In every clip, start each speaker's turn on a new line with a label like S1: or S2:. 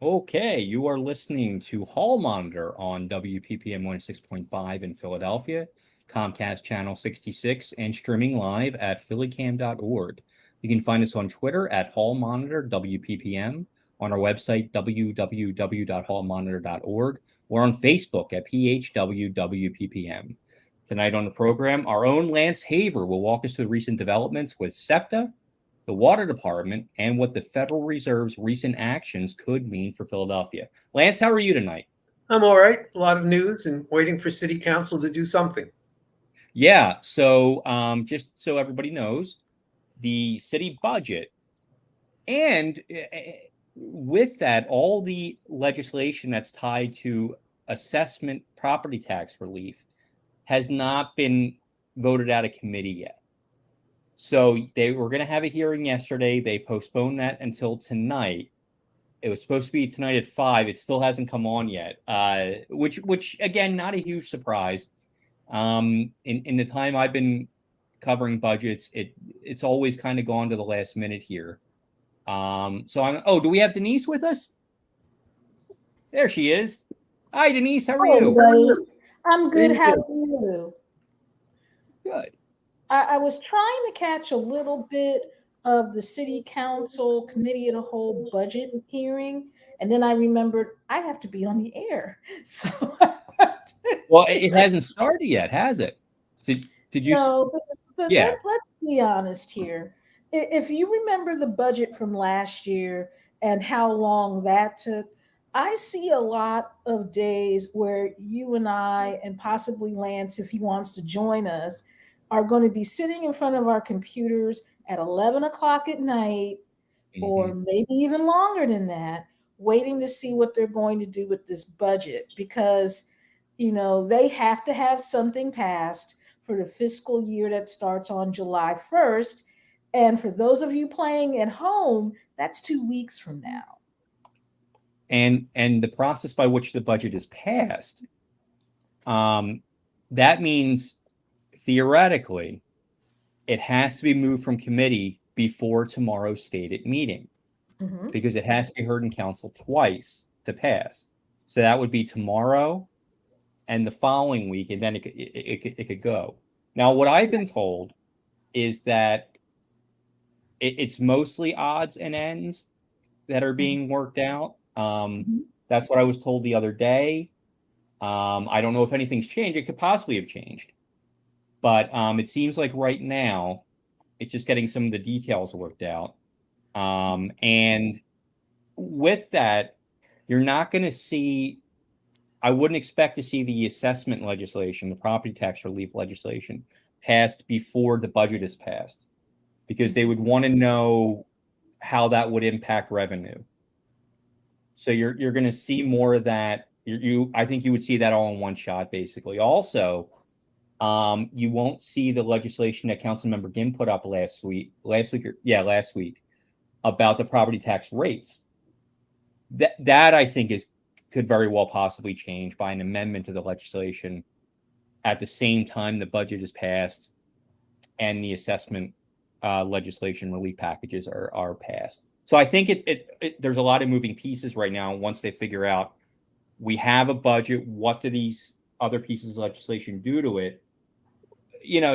S1: Okay, you are listening to Hall Monitor on WPPM 106.5 in Philadelphia, Comcast Channel 66, and streaming live at phillycam.org. You can find us on Twitter at Hall Monitor WPPM, on our website www.hallmonitor.org, or on Facebook at PHWWPPM. Tonight on the program, our own Lance Haver will walk us through recent developments with SEPTA, the water department, and what the Federal Reserve's recent actions could mean for Philadelphia. Lance, how are you tonight?
S2: I'm all right. A lot of news and waiting for City Council to do something.
S1: Yeah, so just so everybody knows, the city budget and with that, all the legislation that's tied to assessment property tax relief has not been voted out of committee yet. So they were going to have a hearing yesterday. They postponed that until tonight. It was supposed to be tonight at 5. It still hasn't come on yet, which again, not a huge surprise. In the time I've been covering budgets, it's always kind of gone to the last minute here. Do we have Denise with us? There she is. Hi, Denise. How are you?
S3: I'm good. How are you?
S1: Good.
S3: I was trying to catch a little bit of the city council committee of the whole budget hearing, and then I remembered I have to be on the air. So,
S1: well, it hasn't started yet, has it? Did you?
S3: No, but yeah. Let's be honest here. If you remember the budget from last year and how long that took, I see a lot of days where you and I, and possibly Lance, if he wants to join us, are going to be sitting in front of our computers at 11 o'clock at night, or maybe even longer than that, waiting to see what they're going to do with this budget, because, they have to have something passed for the fiscal year that starts on July 1st. And for those of you playing at home, that's 2 weeks from now.
S1: And the process by which the budget is passed, that means theoretically, it has to be moved from committee before tomorrow's stated meeting, because it has to be heard in council twice to pass. So that would be tomorrow and the following week, and then it could go. Now, what I've been told is that it's mostly odds and ends that are being worked out. That's what I was told the other day. I don't know if anything's changed. It could possibly have changed. But it seems like right now, it's just getting some of the details worked out. And with that, you're not going to see, I wouldn't expect to see the assessment legislation, the property tax relief legislation, passed before the budget is passed, because they would want to know how that would impact revenue. So you're going to see more of that. I think you would see that all in one shot, basically. Also, you won't see the legislation that Councilmember Ginn put up last week about the property tax rates. That I think could very well possibly change by an amendment to the legislation at the same time the budget is passed and the assessment legislation relief packages are passed. So I think there's a lot of moving pieces right now. Once they figure out we have a budget, what do these other pieces of legislation do to it?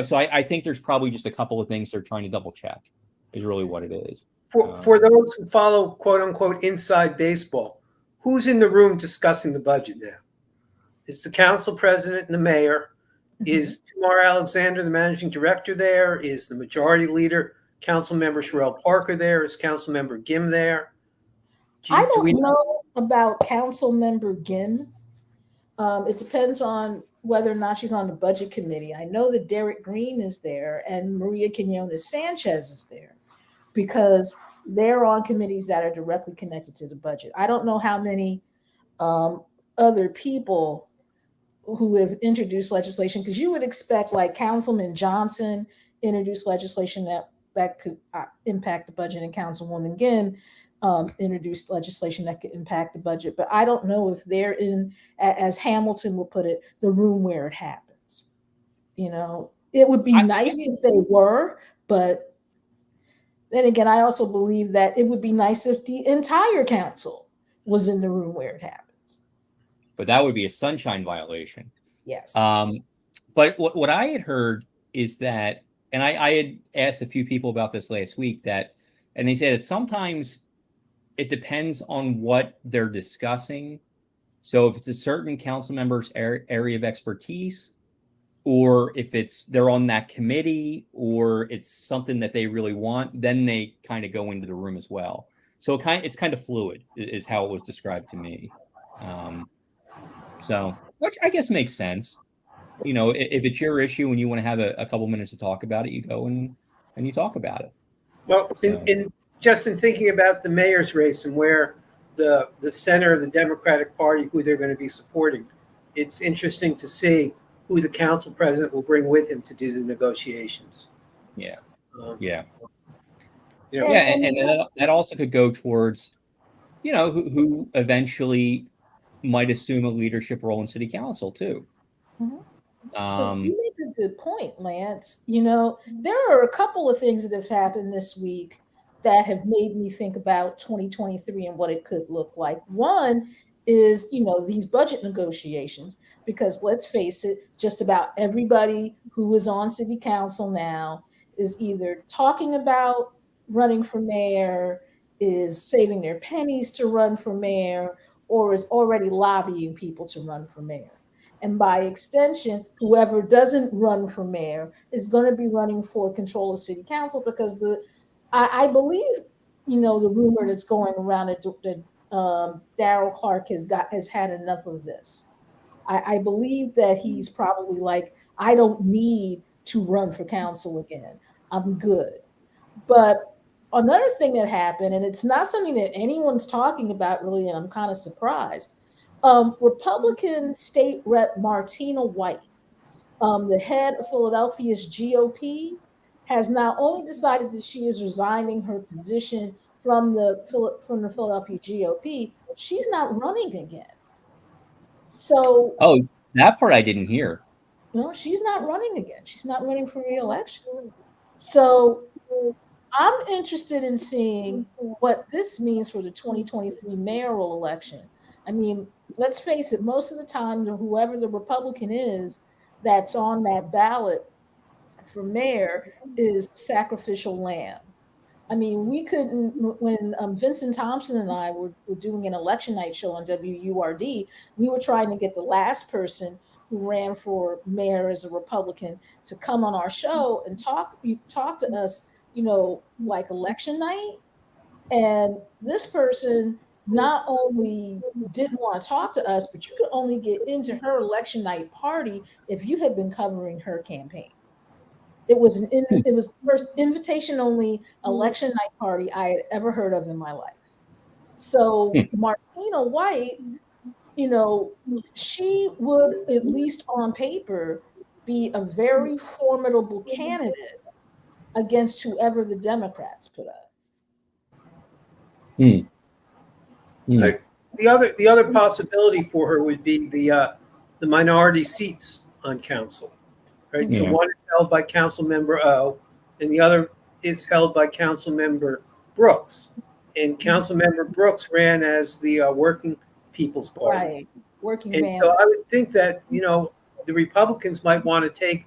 S1: So I think there's probably just a couple of things they're trying to double check is really what it is.
S2: For those who follow, quote unquote, inside baseball, who's in the room discussing the budget now? Is the council president and the mayor? Is Tamar Alexander, the managing director, there? Is the majority leader, Council Member Sherelle Parker, there? Is Council Member Gim there?
S3: I don't know about Council Member Gim. It depends on whether or not she's on the budget committee. I know that Derek Green is there and Maria Quinones Sanchez is there, because they're on committees that are directly connected to the budget. I don't know how many other people who have introduced legislation, because you would expect, like, Councilman Johnson introduced legislation that could impact the budget, and Councilwoman Ginn introduced legislation that could impact the budget. But I don't know if they're in, as Hamilton will put it, the room where it happens. It would be nice if they were, but then again, I also believe that it would be nice if the entire council was in the room where it happens.
S1: But that would be a sunshine violation.
S3: Yes.
S1: But what I had heard is that, and I had asked a few people about this last week, and they said that sometimes it depends on what they're discussing. So if it's a certain council member's area of expertise, or if they're on that committee, or it's something that they really want, then they kind of go into the room as well. So it's kind of fluid, is how it was described to me. So, which I guess makes sense. If it's your issue and you want to have a couple minutes to talk about it, you go and you talk about it.
S2: Well,
S1: So.
S2: in thinking about the mayor's race and where the center of the Democratic Party, who they're going to be supporting, it's interesting to see who the council president will bring with him to do the negotiations.
S1: Yeah.
S2: Yeah.
S1: And that also could go towards, who eventually might assume a leadership role in city council too.
S3: Mm-hmm. You make a good point, Lance. There are a couple of things that have happened this week that have made me think about 2023 and what it could look like. One is, these budget negotiations, because let's face it, just about everybody who is on city council now is either talking about running for mayor, is saving their pennies to run for mayor, or is already lobbying people to run for mayor. And by extension, whoever doesn't run for mayor is going to be running for control of city council, because I believe, the rumor that's going around that Darrell Clark has had enough of this. I believe that he's probably like, I don't need to run for council again. I'm good. But another thing that happened, and it's not something that anyone's talking about really, and I'm kind of surprised. Republican State Rep Martina White, the head of Philadelphia's GOP, has not only decided that she is resigning her position from the Philadelphia GOP, she's not running again. So,
S1: that part I didn't hear.
S3: No, she's not running again. She's not running for re-election. So I'm interested in seeing what this means for the 2023 mayoral election. I mean, let's face it, most of the time, whoever the Republican is that's on that ballot for mayor is sacrificial lamb. I mean, we couldn't, when Vincent Thompson and I were doing an election night show on WURD, we were trying to get the last person who ran for mayor as a Republican to come on our show and talk to us, like election night. And this person not only didn't want to talk to us, but you could only get into her election night party if you had been covering her campaign. It was the first invitation only election night party I had ever heard of in my life. So Martina White, she would, at least on paper, be a very formidable candidate against whoever the Democrats put up.
S2: The other possibility for her would be the minority seats on council. Right, so one is held by Council Member O, and the other is held by Council Member Brooks. And Council Member Brooks ran as the Working People's Party.
S3: Right, working man.
S2: So I would think that the Republicans might want to take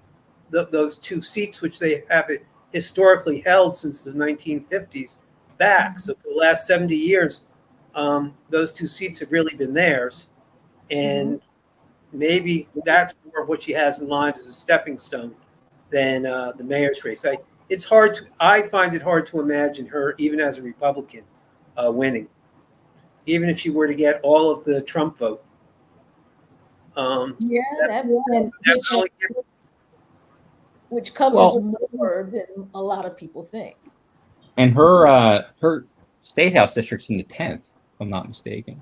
S2: those two seats, which they have historically held since the 1950s, back. So for the last 70 years, those two seats have really been theirs, and maybe that's more of what she has in line as a stepping stone than the mayor's race. I find it hard to imagine her, even as a Republican, winning, even if she were to get all of the Trump vote.
S3: Which covers more than a lot of people think.
S1: And her state house district's in the 10th, if I'm not mistaken.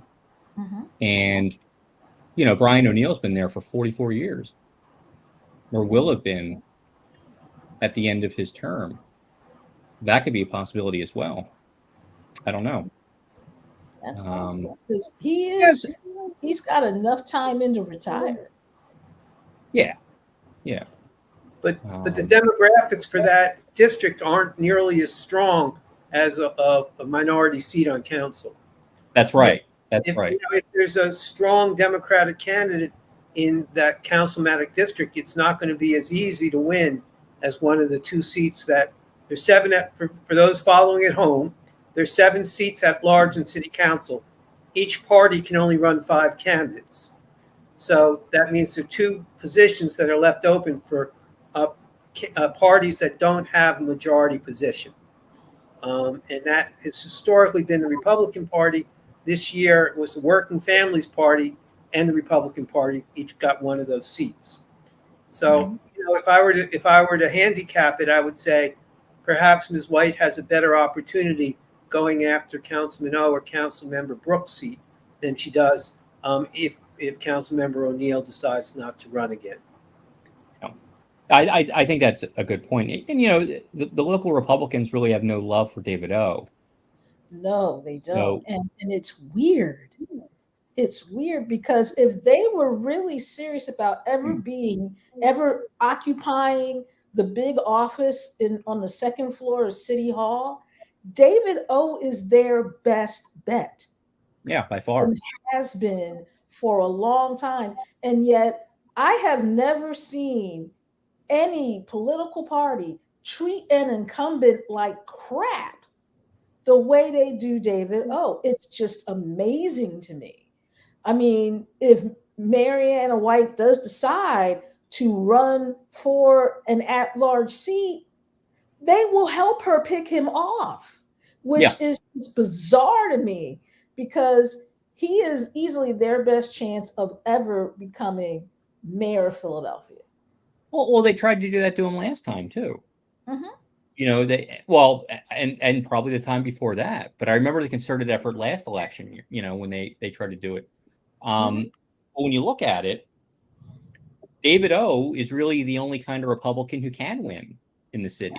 S1: And Brian O'Neill's been there for 44 years, or will have been at the end of his term. That could be a possibility as well. I don't know.
S3: That's possible, because he's got enough time in to retire.
S1: Yeah.
S2: But the demographics for that district aren't nearly as strong as a minority seat on council.
S1: That's right. That's right.
S2: If there's a strong Democratic candidate in that councilmanic district, it's not going to be as easy to win as one of the 2 seats that there's 7 for those following at home. There's 7 seats at large in city council. Each party can only run 5 candidates. So that means there are 2 positions that are left open for parties that don't have a majority position. And that has historically been the Republican Party. This year it was the Working Families Party and the Republican Party each got one of those seats. So, if I were to handicap it, I would say perhaps Ms. White has a better opportunity going after Councilman O or Councilmember Brooks' seat than she does if Councilmember O'Neill decides not to run again.
S1: I think that's a good point. And, the local Republicans really have no love for David O.
S3: No, they don't. And it's weird. It's weird because if they were really serious about ever occupying the big office on the second floor of City Hall, David O is their best bet.
S1: Yeah, by far.
S3: And has been for a long time. And yet I have never seen any political party treat an incumbent like crap the way they do David O. It's just amazing to me. I mean, if Mariana White does decide to run for an at-large seat, they will help her pick him off, which is bizarre to me because he is easily their best chance of ever becoming mayor of Philadelphia.
S1: Well, they tried to do that to him last time too. And probably the time before that. But I remember the concerted effort last election, when they tried to do it. But when you look at it, David O is really the only kind of Republican who can win in the city.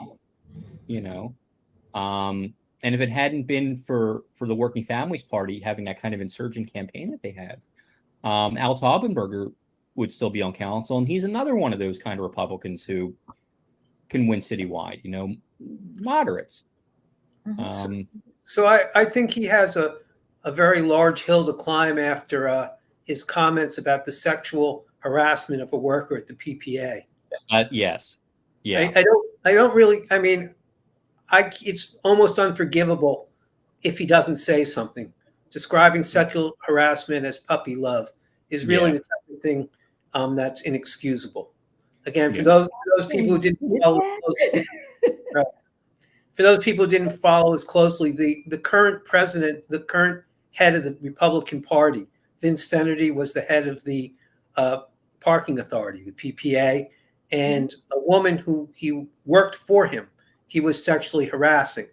S1: And if it hadn't been for the Working Families Party having that kind of insurgent campaign that they had, Al Taubenberger would still be on council, and he's another one of those kind of Republicans who can win citywide, moderates.
S2: So I think he has a very large hill to climb after his comments about the sexual harassment of a worker at the PPA.
S1: Yes. Yeah.
S2: I don't really, I mean, it's almost unforgivable if he doesn't say something. Describing sexual harassment as puppy love is really the type of thing that's inexcusable. Again, for those people who didn't follow closely, for those people who didn't follow as closely, the current president, the current head of the Republican Party, Vince Fennerty, was the head of the parking authority, the PPA, and a woman who he worked for him, he was sexually harassing.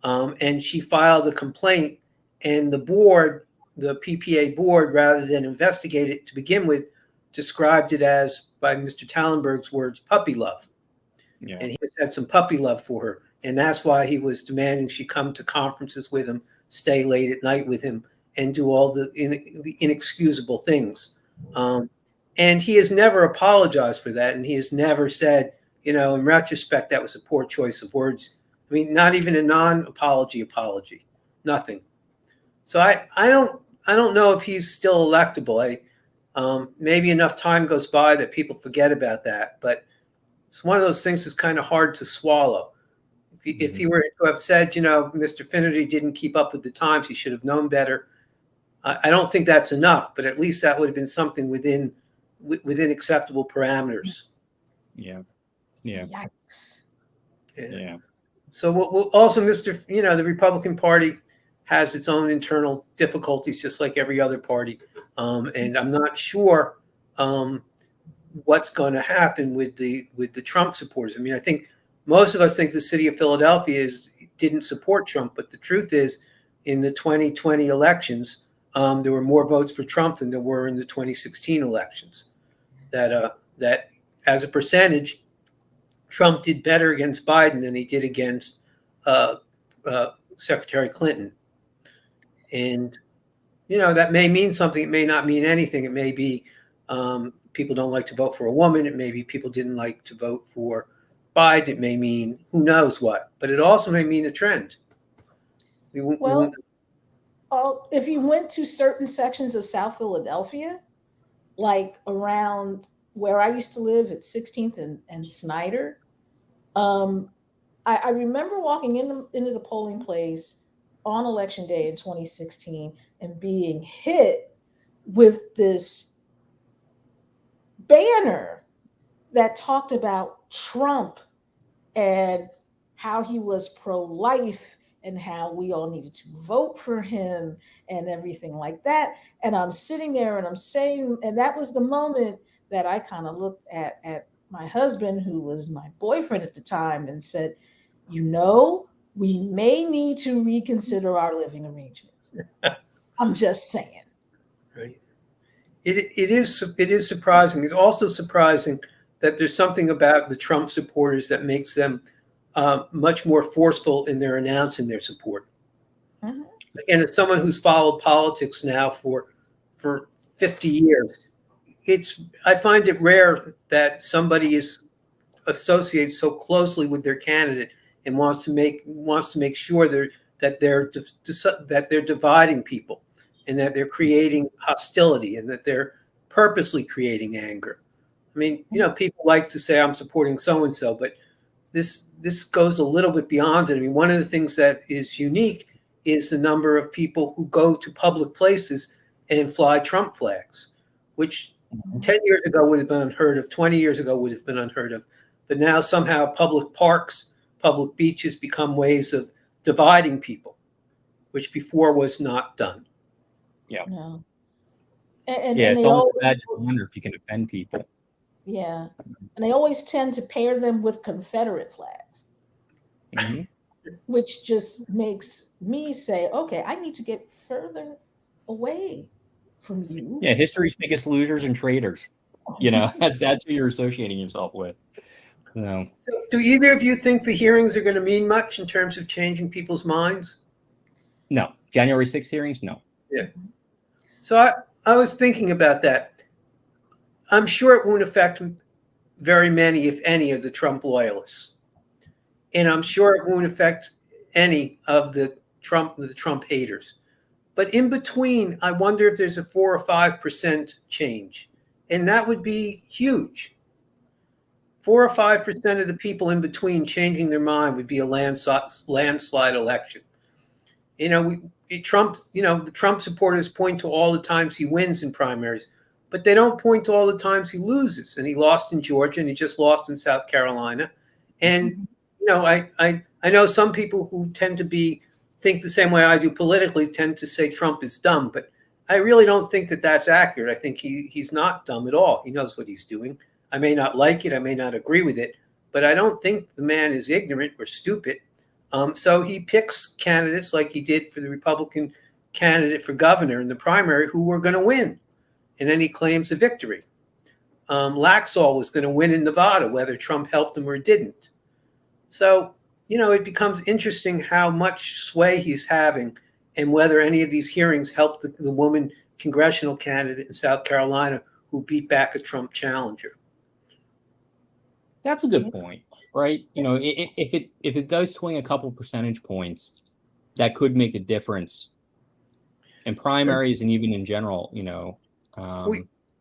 S2: And she filed a complaint, and the board, the PPA board, rather than investigate it to begin with, described it as, by Mr. Tallenberg's words, puppy love. Yeah. And he had some puppy love for her. And that's why he was demanding she come to conferences with him, stay late at night with him, and do all the inexcusable things. And he has never apologized for that. And he has never said, in retrospect, that was a poor choice of words. I mean, not even a non-apology apology, nothing. So I don't know if he's still electable. Maybe enough time goes by that people forget about that, but it's one of those things that's kind of hard to swallow. If he were to have said, Mr. Finnerty didn't keep up with the times, he should have known better. I don't think that's enough, but at least that would have been something within acceptable parameters.
S1: Yeah. Yeah.
S3: Yikes.
S2: Yeah. So also, the Republican Party has its own internal difficulties, just like every other party. And I'm not sure what's going to happen with the Trump supporters. I mean, I think most of us think the city of Philadelphia didn't support Trump, but the truth is, in the 2020 elections, there were more votes for Trump than there were in the 2016 elections. That as a percentage, Trump did better against Biden than he did against Secretary Clinton. And, that may mean something. It may not mean anything. It may be people don't like to vote for a woman. It may be people didn't like to vote for Biden. It may mean who knows what. But it also may mean a trend.
S3: if you went to certain sections of South Philadelphia, like around where I used to live at 16th and Snyder, I remember walking into the polling place on election day in 2016 and being hit with this banner that talked about Trump and how he was pro-life and how we all needed to vote for him and everything like that. And I'm sitting there and I'm saying, and that was the moment that I kind of looked at my husband, who was my boyfriend at the time, and said, we may need to reconsider our living arrangements. I'm just saying.
S2: Right. It is surprising. It's also surprising that there's something about the Trump supporters that makes them much more forceful in their announcing their support. Mm-hmm. Again, as someone who's followed politics now for 50 years, I find it rare that somebody is associated so closely with their candidate and wants to make sure that they're dividing people, and that they're creating hostility, and that they're purposely creating anger. I mean, people like to say I'm supporting so and so, but this goes a little bit beyond it. I mean, one of the things that is unique is the number of people who go to public places and fly Trump flags, which 10 years ago would have been unheard of, 20 years ago would have been unheard of. But now somehow public parks, public beaches become ways of dividing people, which before was not done.
S1: Yeah.
S3: No.
S1: It's almost a badge of honor if you can offend people.
S3: Yeah. And they always tend to pair them with Confederate flags, mm-hmm. which just makes me say, okay, I need to get further away from you.
S1: Yeah, history's biggest losers and traitors. That's who you're associating yourself with. So
S2: do either of you think the hearings are going to mean much in terms of changing people's minds?
S1: No. January 6th hearings? No.
S2: Yeah. So I was thinking about that. I'm sure it won't affect very many, if any, of the Trump loyalists. And I'm sure it won't affect any of the Trump haters. But in between, I wonder if there's a 4 or 5% change. And that would be huge. 4 or 5% of the people in between changing their mind would be a landslide election. The Trump supporters point to all the times he wins in primaries, but they don't point to all the times he loses. And he lost in Georgia, and he just lost in South Carolina. And I know some people who tend to think the same way I do politically tend to say Trump is dumb, but I really don't think that that's accurate. I think he's not dumb at all. He knows what he's doing. I may not like it, I may not agree with it, but I don't think the man is ignorant or stupid. So he picks candidates like he did for the Republican candidate for governor in the primary who were going to win. And then he claims a victory. Laxalt was going to win in Nevada, whether Trump helped him or didn't. So, it becomes interesting how much sway he's having and whether any of these hearings help the woman congressional candidate in South Carolina who beat back a Trump challenger.
S1: That's a good point, right? If it does swing a couple percentage points, that could make a difference in primaries and even in general.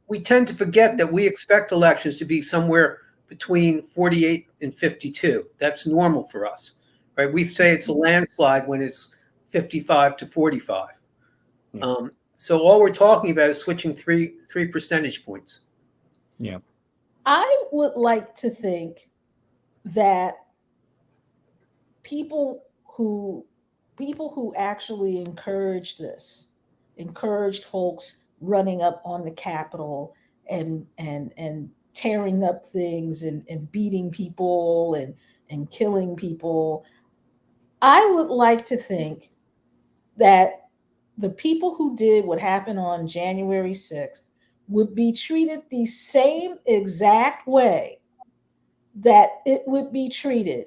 S2: We tend to forget that we expect elections to be somewhere between 48 and 52. That's normal for us, right? We say it's a landslide when it's 55 to 45. Yeah. So all we're talking about is switching three percentage points.
S1: Yeah.
S3: I would like to think that people who actually encouraged folks running up on the Capitol and tearing up things and beating people and killing people. I would like to think that the people who did what happened on January 6th would be treated the same exact way that it would be treated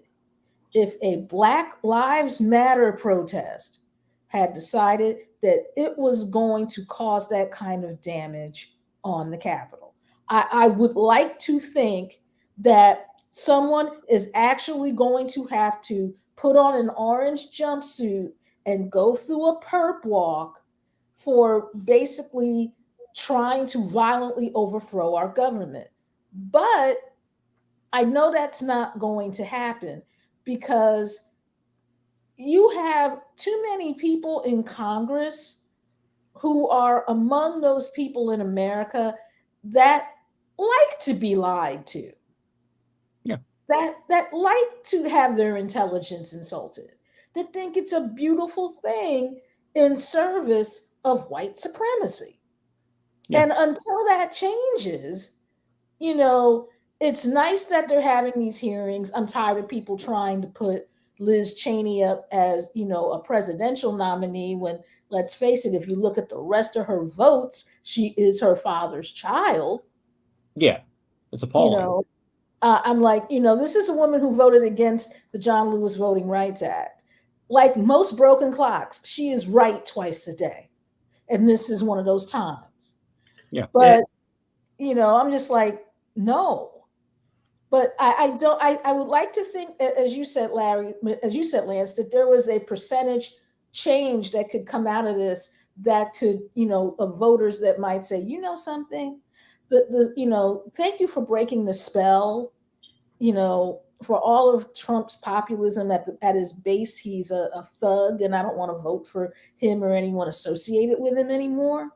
S3: if a Black Lives Matter protest had decided that it was going to cause that kind of damage on the Capitol. I would like to think that someone is actually going to have to put on an orange jumpsuit and go through a perp walk for basically trying to violently overthrow our government. But I know that's not going to happen because you have too many people in Congress who are among those people in America that like to be lied to.
S1: Yeah.
S3: That like to have their intelligence insulted, that think it's a beautiful thing in service of white supremacy.
S1: Yeah.
S3: And until that changes, you know, it's nice that they're having these hearings. I'm tired of people trying to put Liz Cheney up as, a presidential nominee when, let's face it, if you look at the rest of her votes, she is her father's child.
S1: Yeah. It's appalling.
S3: I'm like, this is a woman who voted against the John Lewis Voting Rights Act. Like most broken clocks, she is right twice a day. And this is one of those times.
S1: Yeah.
S3: But, I'm just like, no. But I would like to think, as you said, Larry, as you said, Lance, that there was a percentage change that could come out of this that could, of voters that might say, something, thank you for breaking the spell, for all of Trump's populism at his base, he's a thug, and I don't want to vote for him or anyone associated with him anymore.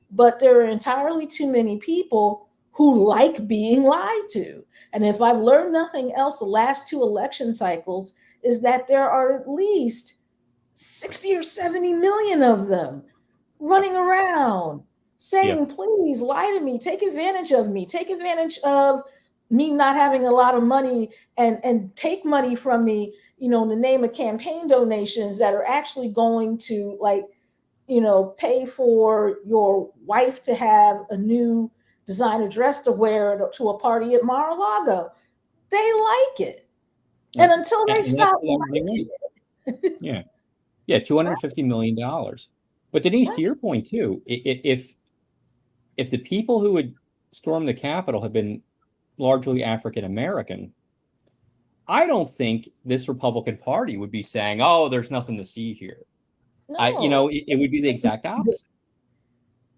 S3: But there are entirely too many people who like being lied to. And if I've learned nothing else, the last 2 election cycles is that there are at least 60 or 70 million of them running around saying, please lie to me, take advantage of me, take advantage of me not having a lot of money and take money from me, in the name of campaign donations that are actually going to pay for your wife to have a new designer dress to wear to a party at Mar-a-Lago. They like it. Yeah. And until they stop liking it.
S1: Yeah, $250 million. But Denise, to your point too, if the people who would storm the Capitol had been largely African American, I don't think this Republican Party would be saying, "Oh, there's nothing to see here."
S3: No.
S1: It would be the exact opposite.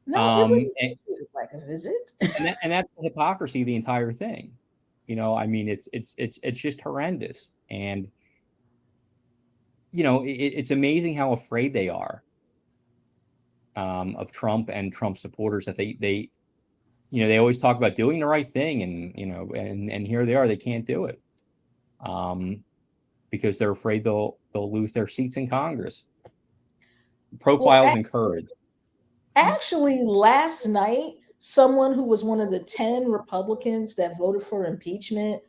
S3: No, it would be like a visit.
S1: and that's the hypocrisy of the entire thing. It's just horrendous. And it's amazing how afraid they are of Trump and Trump supporters, that they always talk about doing the right thing, and here they are, they can't do it because they're afraid they'll lose their seats in Congress. Profiles and courage.
S3: Actually, last night, someone who was one of the 10 Republicans that voted for impeachment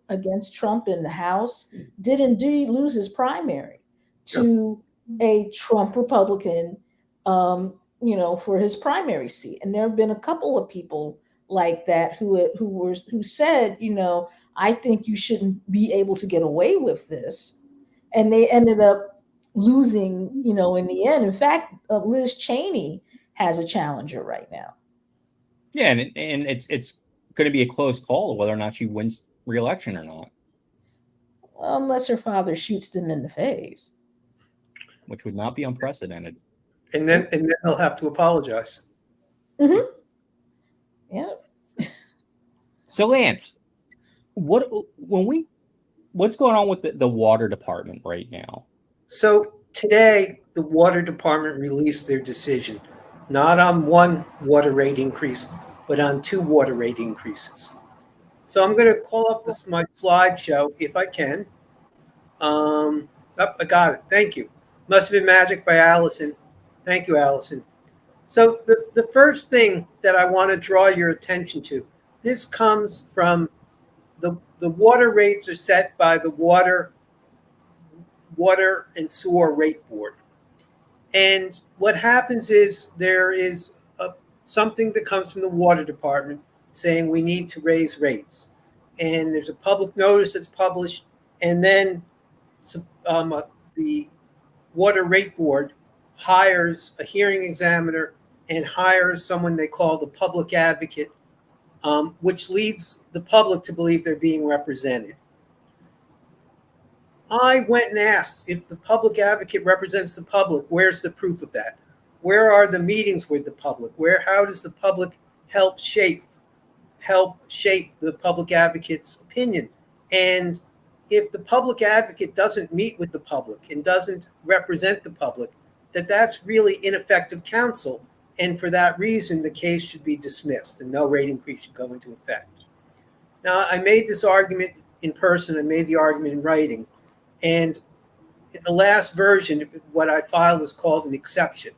S3: against Trump in the House did indeed lose his primary to a Trump Republican, for his primary seat. And there have been a couple of people like that who said, I think you shouldn't be able to get away with this. And they ended up losing, in the end. In fact, Liz Cheney has a challenger right now.
S1: Yeah, and it's going to be a close call of whether or not she wins re-election or not.
S3: Well, unless her father shoots them in the face,
S1: which would not be unprecedented.
S2: And then they'll have to apologize.
S3: Mm-hmm. Yeah.
S1: So Lance, what's going on with the water department right now?
S2: So today, the water department released their decision, not on 1 water rate increase, but on 2 water rate increases. So I'm going to call up my slideshow if I can. I got it. Thank you. Must have been magic by Allison. Thank you, Allison. So the first thing that I want to draw your attention to, this comes from the water rates are set by the Water and Sewer Rate Board. And what happens is there is something that comes from the water department saying we need to raise rates. And there's a public notice that's published, and then the Water Rate Board hires a hearing examiner and hires someone they call the public advocate, which leads the public to believe they're being represented. I went and asked if the public advocate represents the public, where's the proof of that? Where are the meetings with the public? How does the public help shape the public advocate's opinion? And if the public advocate doesn't meet with the public and doesn't represent the public, that's really ineffective counsel. And for that reason, the case should be dismissed and no rate increase should go into effect. Now, I made this argument in person. I made the argument in writing. And in the last version, what I filed is called an exception.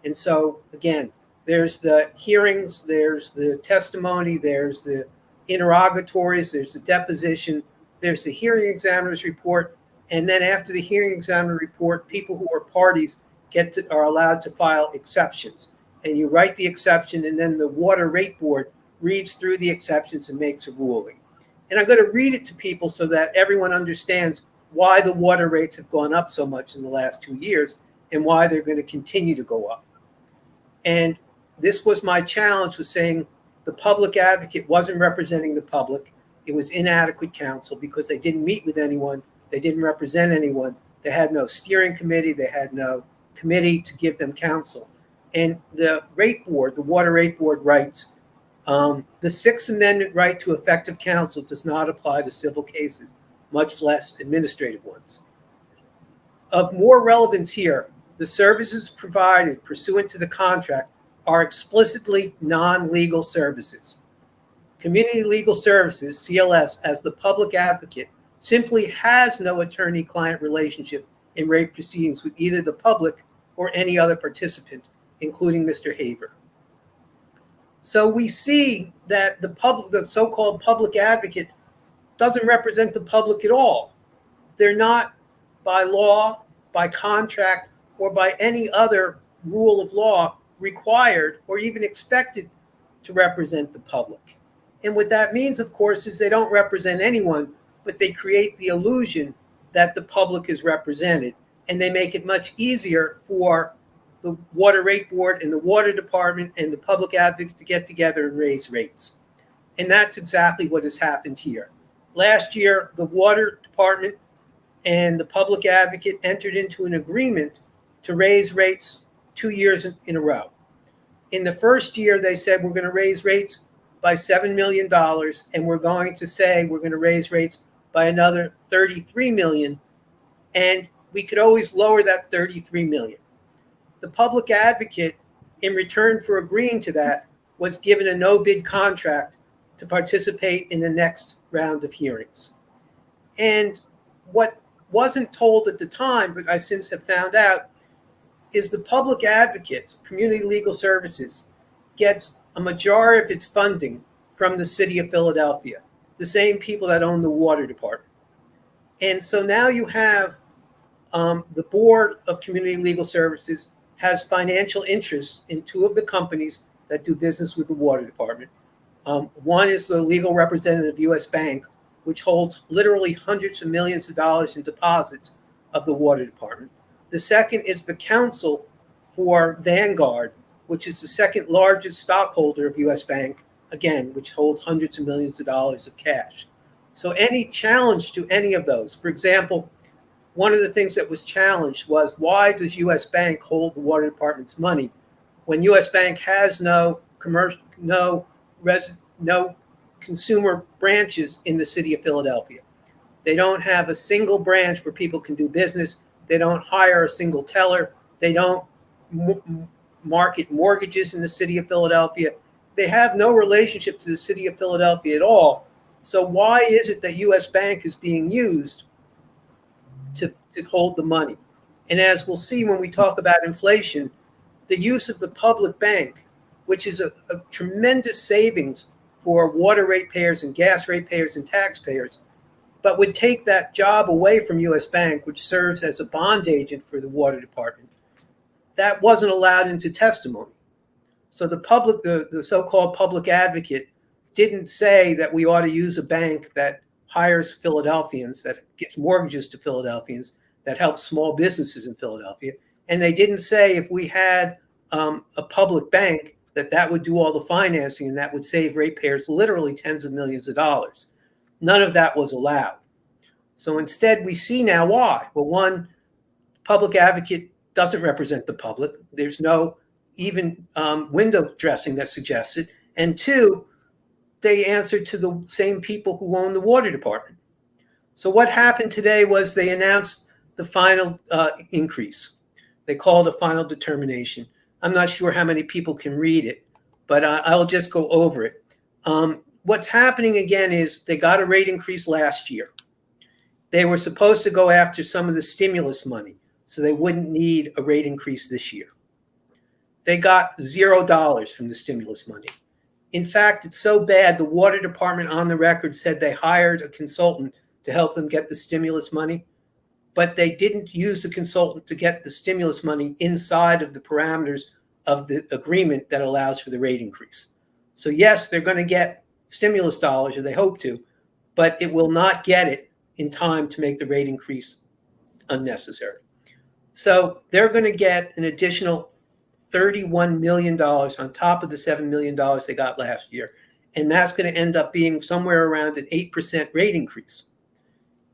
S2: And so, again, there's the hearings, there's the testimony, there's the interrogatories, there's the deposition, there's the hearing examiner's report. And then after the hearing examiner report, people who are parties are allowed to file exceptions. And you write the exception, and then the Water Rate Board reads through the exceptions and makes a ruling. And I'm going to read it to people so that everyone understands why the water rates have gone up so much in the last 2 years and why they're going to continue to go up. And this was my challenge, was saying the public advocate wasn't representing the public. It was inadequate counsel because they didn't meet with anyone. They didn't represent anyone. They had no steering committee. They had no committee to give them counsel. And the rate board, the Water Rate Board writes, the Sixth Amendment right to effective counsel does not apply to civil cases, much less administrative ones. Of more relevance here, the services provided pursuant to the contract are explicitly non-legal services. Community Legal Services, CLS, as the public advocate, simply has no attorney-client relationship in rate proceedings with either the public or any other participant, including Mr. Haver. So we see that the so-called public advocate doesn't represent the public at all. They're not, by law, by contract, or by any other rule of law, required or even expected to represent the public. And what that means, of course, is they don't represent anyone, but they create the illusion that the public is represented. And they make it much easier for the Water Rate Board and the Water Department and the public advocate to get together and raise rates. And that's exactly what has happened here. Last year, the Water Department and the public advocate entered into an agreement to raise rates 2 years in a row. In the first year, they said, we're going to raise rates by $7 million, and we're going to say we're going to raise rates by another $33 million, and we could always lower that $33 million. The public advocate, in return for agreeing to that, was given a no-bid contract to participate in the next round of hearings. And what wasn't told at the time, but I since have found out, is the public advocate, Community Legal Services, gets a majority of its funding from the city of Philadelphia, the same people that own the water department. And so now you have the Board of Community Legal Services has financial interests in two of the companies that do business with the water department. One is the legal representative of U.S. Bank, which holds literally hundreds of millions of dollars in deposits of the water department. The second is the counsel for Vanguard, which is the second largest stockholder of U.S. Bank, again, which holds hundreds of millions of dollars of cash. So any challenge to any of those, for example, one of the things that was challenged was, why does U.S. Bank hold the water department's money when U.S. Bank has no consumer branches in the city of Philadelphia? They don't have a single branch where people can do business. They don't hire a single teller. They don't market mortgages in the city of Philadelphia. They have no relationship to the city of Philadelphia at all. So why is it that U.S. Bank is being used to hold the money? And as we'll see when we talk about inflation, the use of the public bank, which is a tremendous savings for water ratepayers and gas ratepayers and taxpayers, but would take that job away from U.S. Bank, which serves as a bond agent for the water department, that wasn't allowed into testimony. So the so-called public advocate didn't say that we ought to use a bank that hires Philadelphians, that gives mortgages to Philadelphians, that helps small businesses in Philadelphia. And they didn't say if we had a public bank that would do all the financing and that would save ratepayers literally tens of millions of dollars. None of that was allowed. So instead, we see now why. Well, one, public advocate doesn't represent the public. There's no even window dressing that suggests it. And two, they answer to the same people who own the water department. So what happened today was they announced the final increase. They called a final determination. I'm not sure how many people can read it, but I'll just go over it. What's happening again is they got a rate increase last year. They were supposed to go after some of the stimulus money, so they wouldn't need a rate increase this year. They got $0 from the stimulus money. In fact, it's so bad, the water department on the record said they hired a consultant to help them get the stimulus money, but they didn't use the consultant to get the stimulus money inside of the parameters of the agreement that allows for the rate increase. So yes, they're going to get stimulus dollars, or they hope to, but it will not get it in time to make the rate increase unnecessary. So they're going to get an additional $31 million on top of the $7 million they got last year. And that's going to end up being somewhere around an 8% rate increase.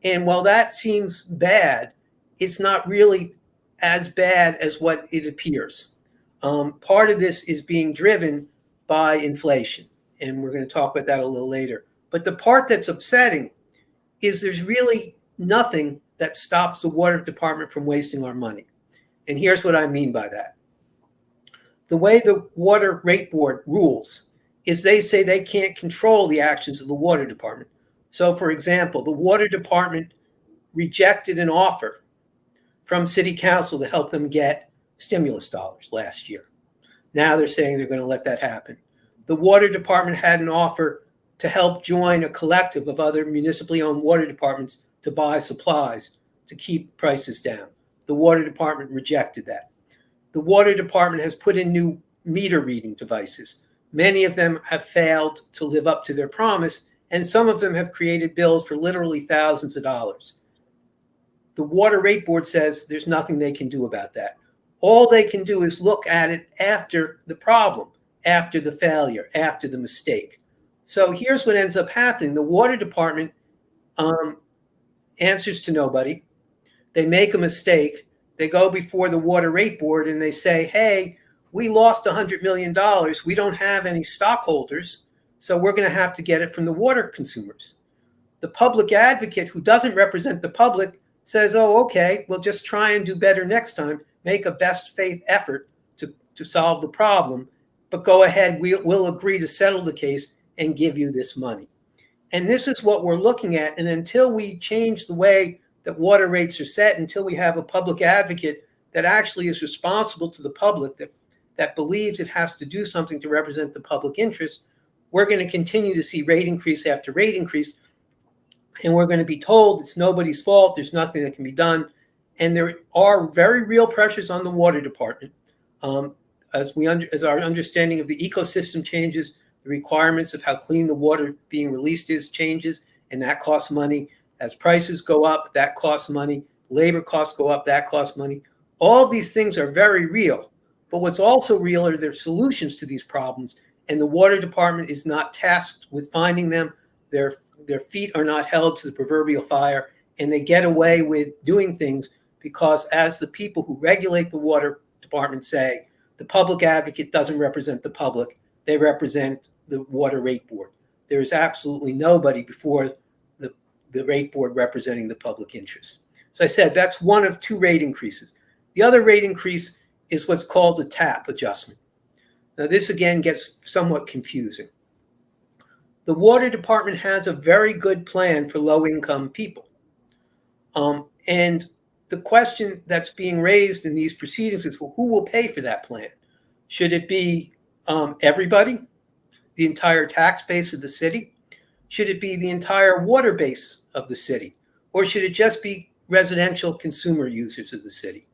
S2: And while that seems bad, it's not really as bad as what it appears. Part of this is being driven by inflation, and we're going to talk about that a little later. But the part that's upsetting is there's really nothing that stops the water department from wasting our money. And here's what I mean by that. The way the water rate board rules is they say they can't control the actions of the water department. So, for example, the water department rejected an offer from city council to help them get stimulus dollars last year. Now they're saying they're going to let that happen. The water department had an offer to help join a collective of other municipally owned water departments to buy supplies to keep prices down. The water department rejected that. The water department has put in new meter reading devices. Many of them have failed to live up to their promise, and some of them have created bills for literally thousands of dollars. The water rate board says there's nothing they can do about that. All they can do is look at it after the problem, after the failure, after the mistake. So here's what ends up happening. The water department answers to nobody. They make a mistake. They go before the water rate board and they say, hey, we lost $100 million. We don't have any stockholders, so we're going to have to get it from the water consumers. The public advocate, who doesn't represent the public, says, oh, okay, we'll just try and do better next time, make a best faith effort to solve the problem, but go ahead, we'll agree to settle the case and give you this money. And this is what we're looking at. And until we change the way that water rates are set, until we have a public advocate that actually is responsible to the public, that believes it has to do something to represent the public interest, we're going to continue to see rate increase after rate increase. And we're going to be told it's nobody's fault, there's nothing that can be done. And there are very real pressures on the water department. As our understanding of the ecosystem changes, the requirements of how clean the water being released is changes, and that costs money. As prices go up, that costs money. Labor costs go up, that costs money. All of these things are very real. But what's also real are their solutions to these problems. And the water department is not tasked with finding them. Their feet are not held to the proverbial fire, and they get away with doing things because, as the people who regulate the water department say, the public advocate doesn't represent the public. They represent the water rate board. There is absolutely nobody before the rate board representing the public interest. As I said, that's one of two rate increases. The other rate increase is what's called a TAP adjustment. Now, this again gets somewhat confusing. The water department has a very good plan for low-income people. And the question that's being raised in these proceedings is, well, who will pay for that plan? Should it be everybody, the entire tax base of the city? Should it be the entire water base of the city? Or should it just be residential consumer users of the city?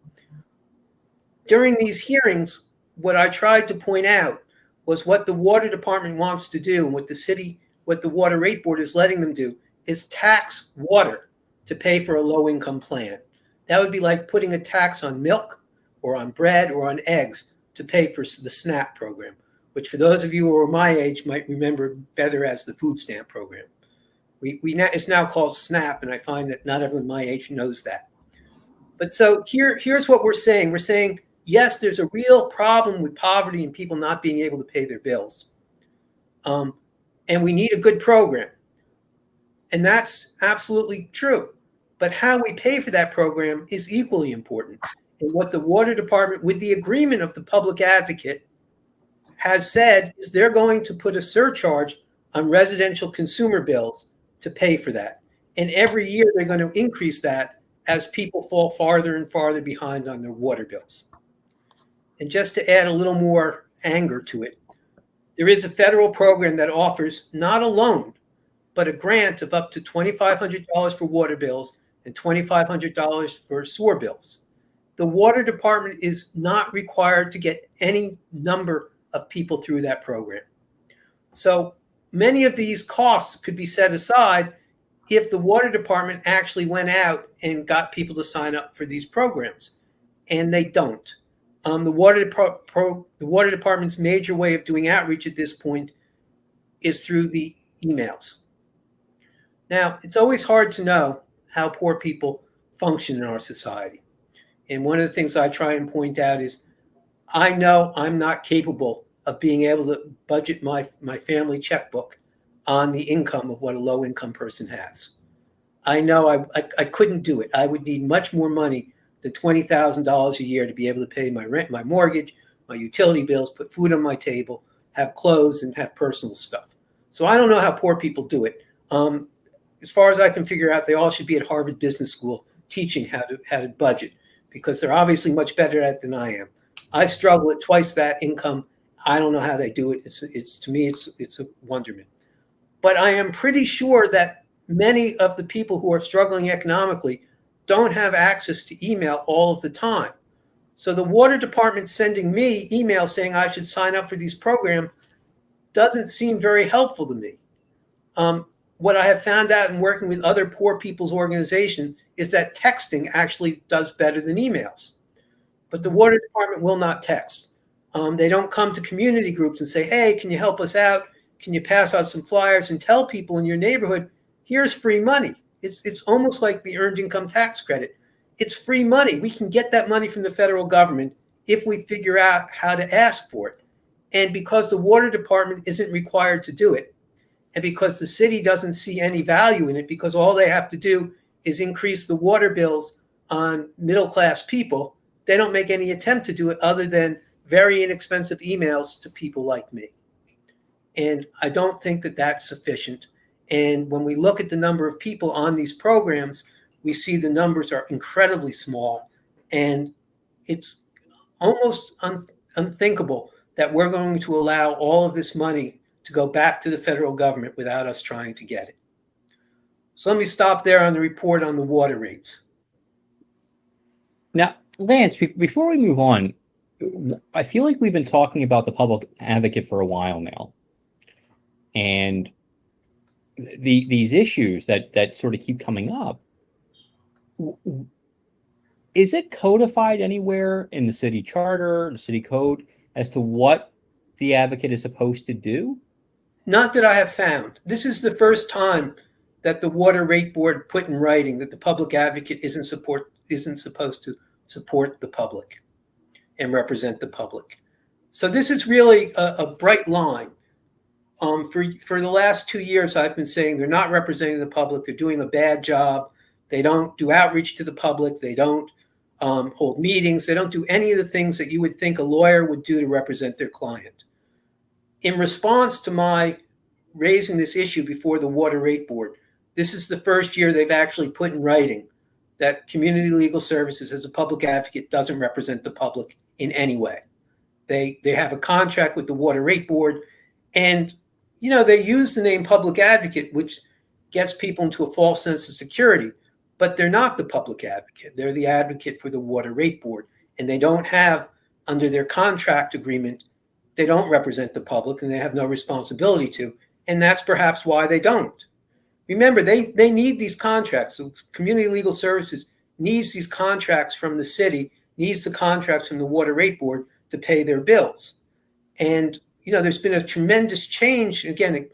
S2: During these hearings, what I tried to point out was what the water department wants to do, and what the water rate board is letting them do, is tax water to pay for a low-income plan. That would be like putting a tax on milk or on bread or on eggs to pay for the SNAP program, which for those of you who are my age might remember better as the food stamp program. It's now called SNAP, and I find that not everyone my age knows that. But so here's what we're saying. We're saying, yes, there's a real problem with poverty and people not being able to pay their bills. And we need a good program. And that's absolutely true. But how we pay for that program is equally important. And what the water department, with the agreement of the public advocate, has said is they're going to put a surcharge on residential consumer bills to pay for that. And every year they're going to increase that as people fall farther and farther behind on their water bills. And just to add a little more anger to it, there is a federal program that offers not a loan, but a grant of up to $2,500 for water bills and $2,500 for sewer bills. The water department is not required to get any number of people through that program. So many of these costs could be set aside if the water department actually went out and got people to sign up for these programs, and they don't. The water department's major way of doing outreach at this point is through the emails. Now, it's always hard to know how poor people function in our society. And one of the things I try and point out is I know I'm not capable of being able to budget my family checkbook on the income of what a low-income person has. I know I couldn't do it. I would need much more money than $20,000 a year to be able to pay my rent, my mortgage, my utility bills, put food on my table, have clothes, and have personal stuff. So I don't know how poor people do it. As far as I can figure out, they all should be at Harvard Business School teaching how to budget, because they're obviously much better at it than I am. I struggle at twice that income. I don't know how they do it. It's to me, it's a wonderment. But I am pretty sure that many of the people who are struggling economically don't have access to email all of the time. So the water department sending me email saying I should sign up for these programs doesn't seem very helpful to me. What I have found out in working with other poor people's organizations is that texting actually does better than emails. But the water department will not text. They don't come to community groups and say, hey, can you help us out? Can you pass out some flyers and tell people in your neighborhood, here's free money. It's almost like the earned income tax credit. It's free money. We can get that money from the federal government if we figure out how to ask for it. And because the water department isn't required to do it, and because the city doesn't see any value in it, because all they have to do is increase the water bills on middle-class people, they don't make any attempt to do it other than very inexpensive emails to people like me. And I don't think that that's sufficient. And when we look at the number of people on these programs, we see the numbers are incredibly small. And it's almost unthinkable that we're going to allow all of this money to go back to the federal government without us trying to get it. So let me stop there on the report on the water rates.
S1: Now, Lance, before we move on, I feel like we've been talking about the public advocate for a while now. And these issues that sort of keep coming up, is it codified anywhere in the city charter, the city code, as to what the advocate is supposed to do?
S2: Not that I have found. This is the first time that the Water Rate Board put in writing that the public advocate isn't supposed to support the public and represent the public. So this is really a bright line. For the last 2 years, I've been saying they're not representing the public. They're doing a bad job. They don't do outreach to the public. They don't hold meetings. They don't do any of the things that you would think a lawyer would do to represent their client. In response to my raising this issue before the Water Rate Board, this is the first year they've actually put in writing that Community Legal Services as a public advocate doesn't represent the public in any way. They have a contract with the Water Rate Board, and they use the name public advocate, which gets people into a false sense of security, but they're not the public advocate. They're the advocate for the Water Rate Board, and they don't have, under their contract agreement, they don't represent the public, and they have no responsibility to, and that's perhaps why they don't. Remember, they need these contracts. So Community Legal Services needs these contracts from the city, needs the contracts from the Water Rate Board to pay their bills. And there's been a tremendous change. Again,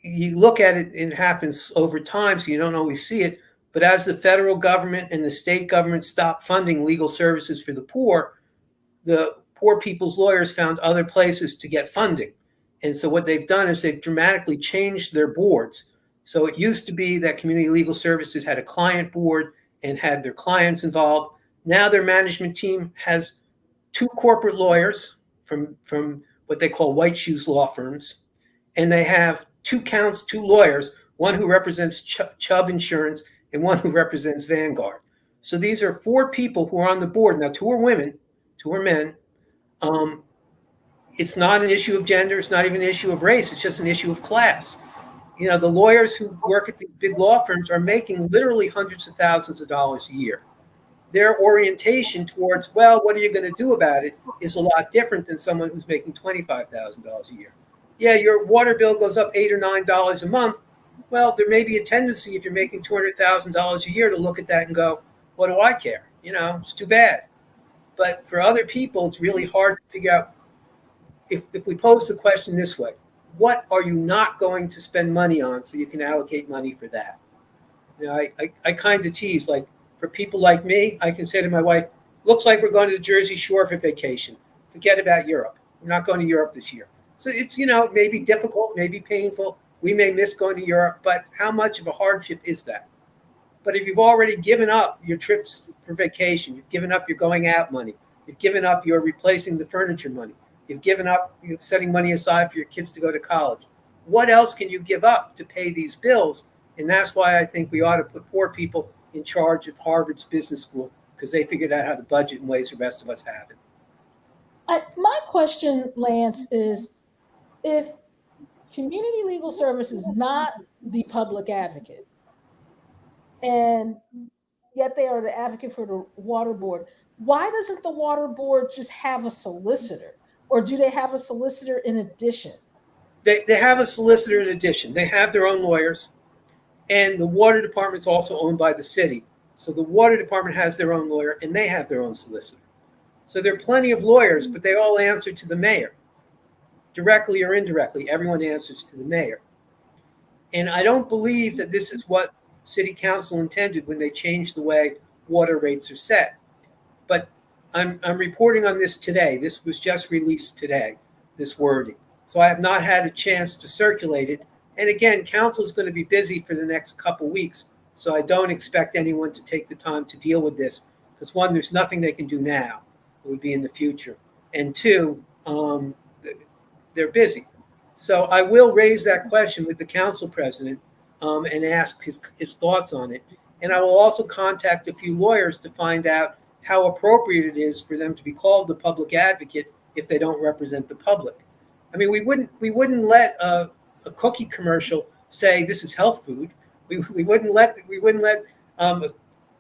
S2: you look at it, it happens over time, so you don't always see it. But as the federal government and the state government stopped funding legal services for the poor people's lawyers found other places to get funding. And so what they've done is they've dramatically changed their boards. So it used to be that community legal services had a client board and had their clients involved. Now their management team has 2 corporate lawyers from what they call white shoes law firms, and they have 2 lawyers, one who represents Chubb Insurance and one who represents Vanguard. So these are 4 people who are on the board. Now 2 are women, 2 are men. It's not an issue of gender. It's not even an issue of race. It's just an issue of class. You know, the lawyers who work at the big law firms are making literally hundreds of thousands of dollars a year. Their orientation towards, well, what are you going to do about it, is a lot different than someone who's making $25,000 a year. Yeah, your water bill goes up $8 or $9 a month. Well, there may be a tendency, if you're making $200,000 a year, to look at that and go, what do I care? You know, it's too bad. But for other people, it's really hard to figure out. If we pose the question this way, what are you not going to spend money on so you can allocate money for that? You know, I kind of tease, like, for people like me, I can say to my wife, looks like we're going to the Jersey Shore for vacation. Forget about Europe. We're not going to Europe this year. So it's, you know, it may be difficult, may be painful. We may miss going to Europe, but how much of a hardship is that? But if you've already given up your trips for vacation, you've given up your going out money, you've given up your replacing the furniture money, you've given up setting money aside for your kids to go to college, what else can you give up to pay these bills? And that's why I think we ought to put poor people in charge of Harvard's business school, because they figured out how to budget in ways the rest of us haven't.
S3: My question, Lance, is if community legal service is not the public advocate, and yet they are the advocate for the water board, why doesn't the water board just have a solicitor? Or do they have a solicitor in addition?
S2: They have a solicitor in addition. They have their own lawyers. And the water department's also owned by the city. So the water department has their own lawyer and they have their own solicitor. So there are plenty of lawyers, but they all answer to the mayor. Directly or indirectly, everyone answers to the mayor. And I don't believe that this is what city council intended when they changed the way water rates are set. But I'm reporting on this today. This was just released today, this wording. So I have not had a chance to circulate it. And again, council is going to be busy for the next couple weeks. So I don't expect anyone to take the time to deal with this. Because one, there's nothing they can do now. It would be in the future. And 2, they're busy. So I will raise that question with the council president and ask his thoughts on it. And I will also contact a few lawyers to find out how appropriate it is for them to be called the public advocate if they don't represent the public. I mean, we wouldn't let a cookie commercial say this is health food. We wouldn't let a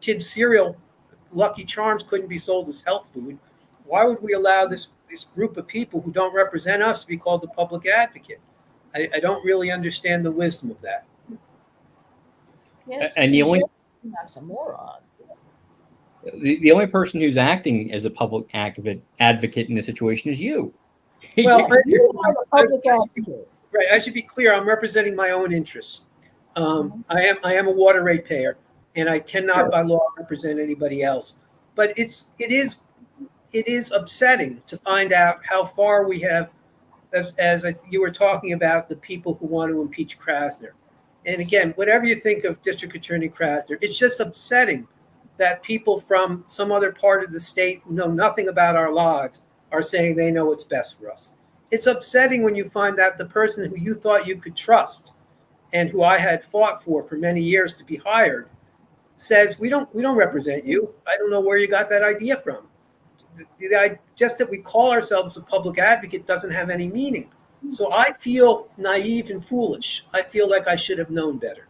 S2: kid's cereal, Lucky Charms, couldn't be sold as health food. Why would we allow this group of people who don't represent us to be called the public advocate? I don't really understand the wisdom of that.
S3: Yes,
S1: and the only
S3: that's a moron.
S1: The only person who's acting as a public advocate in this situation is you.
S2: Well,
S3: you are the public advocate.
S2: Right. I should be clear. I'm representing my own interests. I am a water rate payer, and I cannot by law represent anybody else. But it is upsetting to find out how far we have, you were talking about the people who want to impeach Krasner. And again, whatever you think of District Attorney Krasner, it's just upsetting that people from some other part of the state who know nothing about our lives are saying they know what's best for us. It's upsetting when you find out the person who you thought you could trust and who I had fought for many years to be hired says, we don't represent you. I don't know where you got that idea from. Just that we call ourselves a public advocate doesn't have any meaning. So I feel naive and foolish. I feel like I should have known better.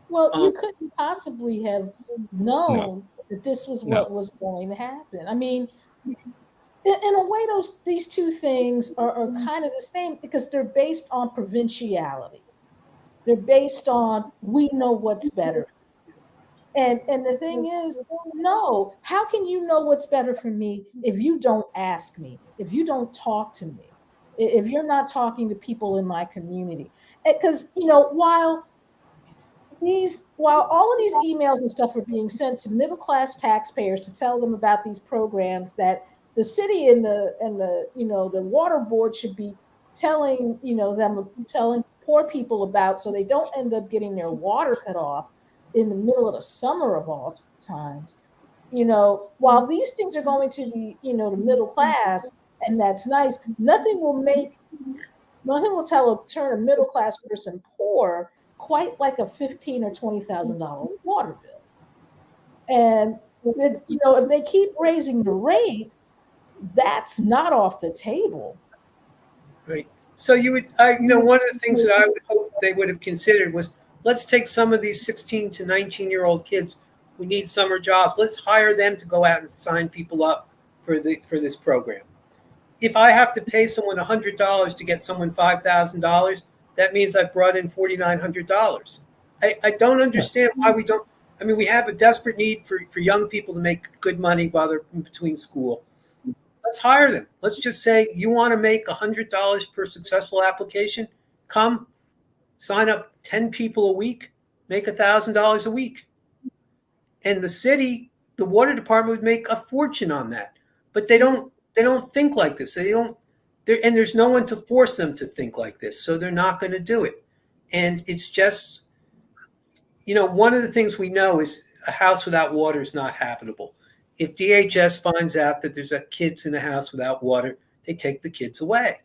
S3: Well, you couldn't possibly have known that this was what was going to happen. I mean, in a way, these 2 things are kind of the same because they're based on provinciality. They're based on, we know what's better. And the thing is, no, how can you know what's better for me if you don't ask me, if you don't talk to me? if you're not talking to people in my community. Because, while all of these emails and stuff are being sent to middle class taxpayers to tell them about these programs that the city and the water board should be telling telling poor people about, so they don't end up getting their water cut off in the middle of the summer of all times. While these things are going to the middle class, and that's nice, nothing will turn a middle class person poor quite like a $15,000 or $20,000 water bill. And if they keep raising the rates, that's not off the table.
S2: Right. So one of the things that I would hope they would have considered was, let's take some of these 16 to 19-year-old kids who need summer jobs. Let's hire them to go out and sign people up for this program. If I have to pay someone $100 to get someone $5,000, that means I've brought in $4,900. I don't understand why we don't. I mean, we have a desperate need for young people to make good money while they're in between school. Let's hire them. Let's just say, you want to make $100 per successful application? Come, sign up 10 people a week, make $1,000 a week. And the city, the water department would make a fortune on that. But they don't think like this. And there's no one to force them to think like this. So they're not going to do it. And it's just, one of the things we know is a house without water is not habitable. If DHS finds out that there's kids in a house without water, they take the kids away.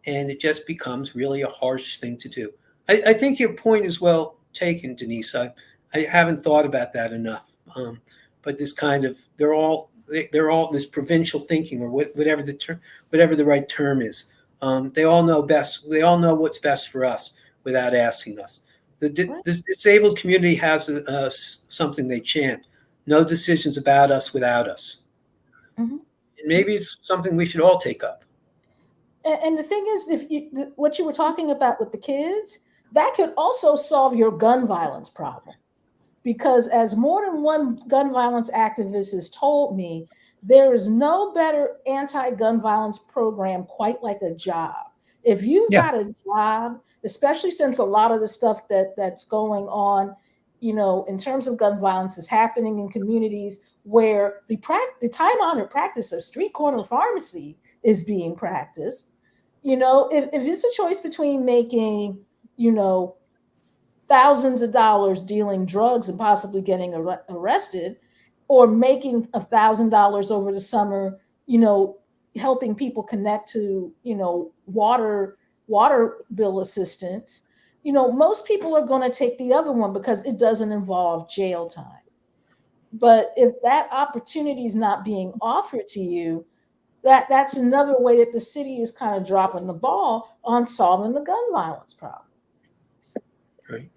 S2: And it just becomes really a harsh thing to do. I think your point is well taken, Denise. I haven't thought about that enough. But this kind of, they're all this provincial thinking, or whatever the right term is. They all know best. They all know what's best for us without asking us. The disabled community has something they chant: no decisions about us without us. Mm-hmm. And maybe it's something we should all take up.
S3: And the thing is, what you were talking about with the kids, that could also solve your gun violence problem. Because as more than one gun violence activist has told me, there is no better anti-gun violence program quite like a job. If you've got a job, especially since a lot of the stuff that's going on, in terms of gun violence is happening in communities where the time-honored practice of street corner pharmacy is being practiced. If it's a choice between making, thousands of dollars dealing drugs and possibly getting arrested, or making $1,000 over the summer, helping people connect to, water bill assistance, most people are going to take the other one because it doesn't involve jail time. But if that opportunity is not being offered to you, that's another way that the city is kind of dropping the ball on solving the gun violence problem.
S2: Right.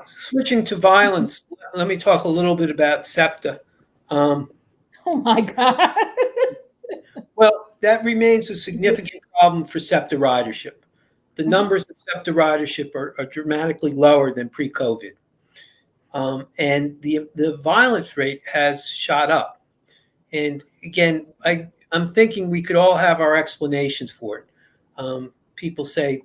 S2: Switching to violence, let me talk a little bit about SEPTA.
S3: Oh my God.
S2: Well, that remains a significant problem for SEPTA ridership. The numbers of SEPTA ridership are dramatically lower than pre-COVID. And the violence rate has shot up. And again, I'm thinking we could all have our explanations for it. People say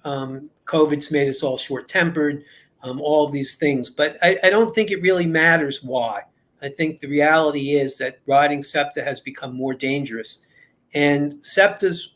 S2: COVID's made us all short-tempered, all of these things. But I don't think it really matters why. I think the reality is that riding SEPTA has become more dangerous. And SEPTA's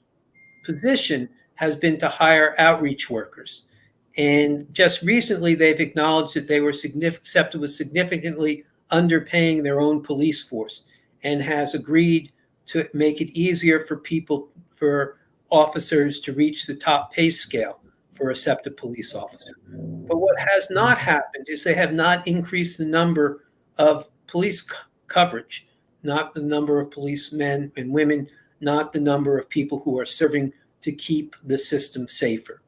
S2: position has been to hire outreach workers. And just recently, they've acknowledged that SEPTA was significantly underpaying their own police force, and has agreed to make it easier for officers to reach the top pay scale for a SEPTA police officer. But what has not happened is they have not increased the number of police coverage, not the number of policemen and women, not the number of people who are serving to keep the system safer.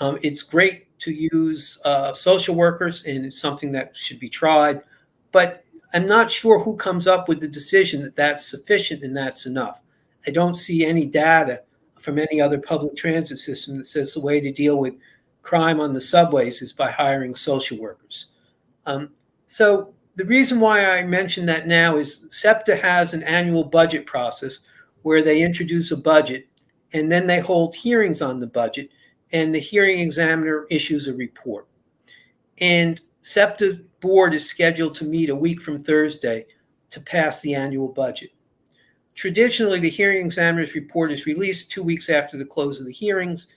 S2: It's great to use social workers, and it's something that should be tried, but I'm not sure who comes up with the decision that that's sufficient and that's enough. I don't see any data from any other public transit system that says the way to deal with crime on the subways is by hiring social workers. So the reason why I mention that now is SEPTA has an annual budget process where they introduce a budget, and then they hold hearings on the budget, and the hearing examiner issues a report. And SEPTA board is scheduled to meet a week from Thursday to pass the annual budget. Traditionally, the hearing examiner's report is released 2 weeks after the close of the hearings,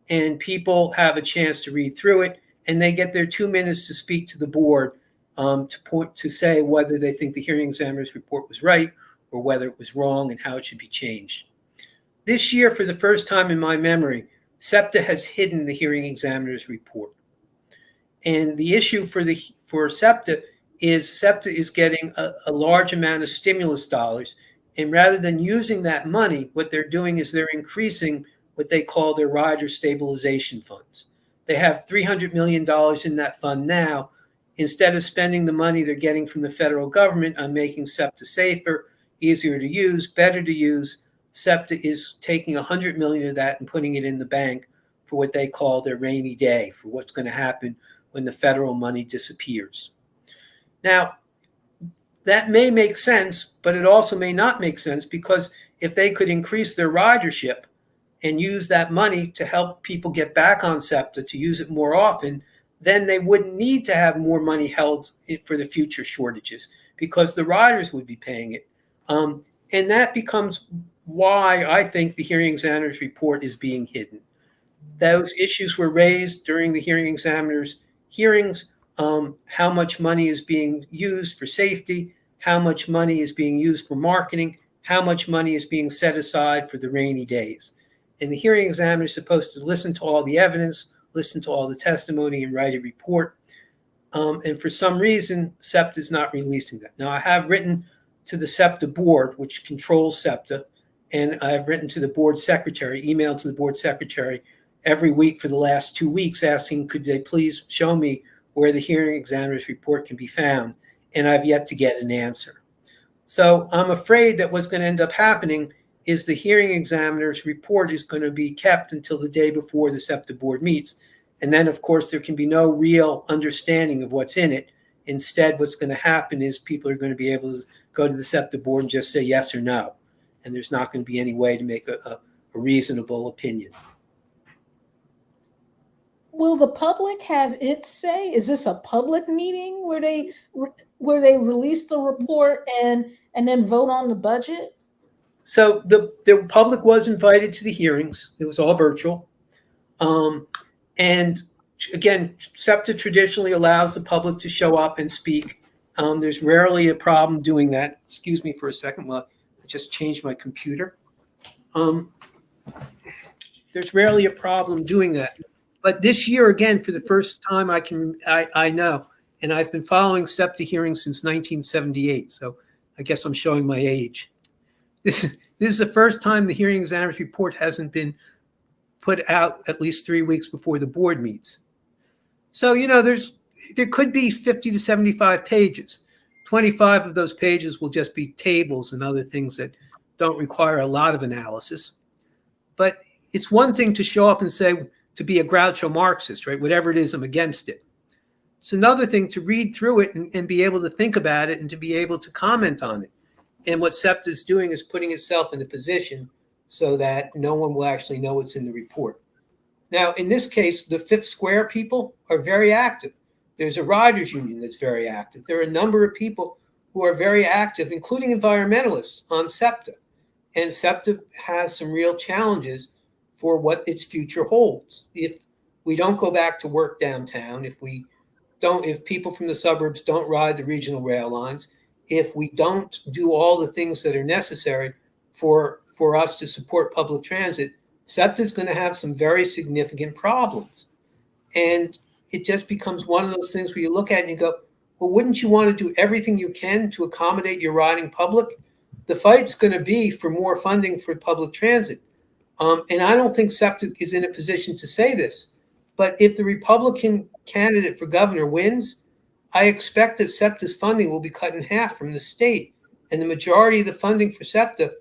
S2: and people have a chance to read through it, and they get their 2 minutes to speak to the board to say whether they think the hearing examiner's report was right or whether it was wrong and how it should be changed. This year, for the first time in my memory, SEPTA has hidden the hearing examiner's report. And the issue for SEPTA is getting a large amount of stimulus dollars. And rather than using that money, what they're doing is they're increasing what they call their rider stabilization funds. They have $300 million in that fund now. Instead of spending the money they're getting from the federal government on making SEPTA safer, easier to use, better to use, SEPTA is taking $100 million of that and putting it in the bank for what they call their rainy day, for what's going to happen when the federal money disappears. Now, that may make sense, but it also may not make sense, because if they could increase their ridership and use that money to help people get back on SEPTA, to use it more often, then they wouldn't need to have more money held for the future shortages, because the riders would be paying it. And that becomes why I think the hearing examiner's report is being hidden. Those issues were raised during the hearing examiner's hearings. How much money is being used for safety, how much money is being used for marketing, how much money is being set aside for the rainy days. And the hearing examiner is supposed to listen to all the evidence, listen to all the testimony, and write a report. And for some reason, SEPTA is not releasing that. Now, I have written to the SEPTA board, which controls SEPTA, and I have written to the board secretary, emailed to the board secretary every week for the last 2 weeks, asking, could they please show me where the hearing examiner's report can be found? And I've yet to get an answer. So I'm afraid that what's going to end up happening is the hearing examiner's report is going to be kept until the day before the SEPTA board meets. And then, of course, there can be no real understanding of what's in it. Instead, what's going to happen is people are going to be able to go to the SEPTA board and just say yes or no. And there's not going to be any way to make a reasonable opinion.
S3: Will the public have its say? Is this a public meeting where they release the report and then vote on the budget?
S2: So the public was invited to the hearings. It was all virtual. And again, SEPTA traditionally allows the public to show up and speak. There's rarely a problem doing that. Excuse me for a second while I just changed my computer. There's rarely a problem doing that. But this year, again, for the first time I know, and I've been following SEPTA hearings since 1978, so I guess I'm showing my age. This is the first time the hearing examiner's report hasn't been put out at least 3 weeks before the board meets. So, there could be 50 to 75 pages. 25 of those pages will just be tables and other things that don't require a lot of analysis. But it's one thing to show up and say, to be a Groucho Marxist, right? Whatever it is, I'm against it. It's another thing to read through it and be able to think about it and to be able to comment on it. And what SEPTA is doing is putting itself in a position so that no one will actually know what's in the report. Now, in this case, the Fifth Square people are very active. There's a riders union that's very active. There are a number of people who are very active, including environmentalists, on SEPTA. And SEPTA has some real challenges for what its future holds. If we don't go back to work downtown, if people from the suburbs don't ride the regional rail lines, if we don't do all the things that are necessary for us to support public transit, SEPTA is going to have some very significant problems. And it just becomes one of those things where you look at it and you go, well, wouldn't you want to do everything you can to accommodate your riding public? The fight's going to be for more funding for public transit. And I don't think SEPTA is in a position to say this, but if the Republican candidate for governor wins, I expect that SEPTA's funding will be cut in half from the state. And the majority of the funding for SEPTA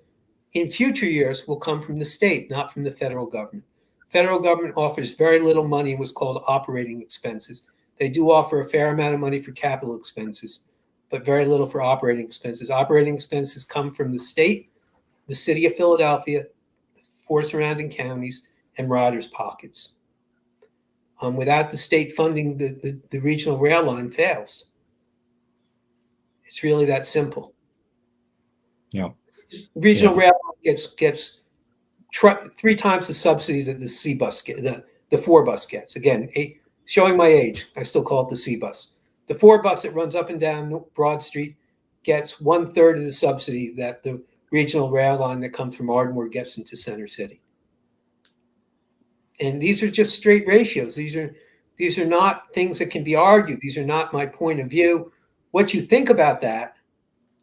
S2: in future years will come from the state, not from the federal government. Federal government offers very little money in what's called operating expenses. They do offer a fair amount of money for capital expenses, but very little for operating expenses. Operating expenses come from the state, the city of Philadelphia, 4 surrounding counties and riders' pockets. Without the state funding, the regional rail line fails. It's really that simple.
S1: Yeah.
S2: Regional rail line gets 3 times the subsidy that the C bus the 4 bus gets. Again, showing my age, I still call it the C bus. The 4 bus that runs up and down Broad Street gets 1/3 of the subsidy that the regional rail line that comes from Ardmore gets into Center City. And these are just straight ratios. These are not things that can be argued. These are not my point of view. What you think about that,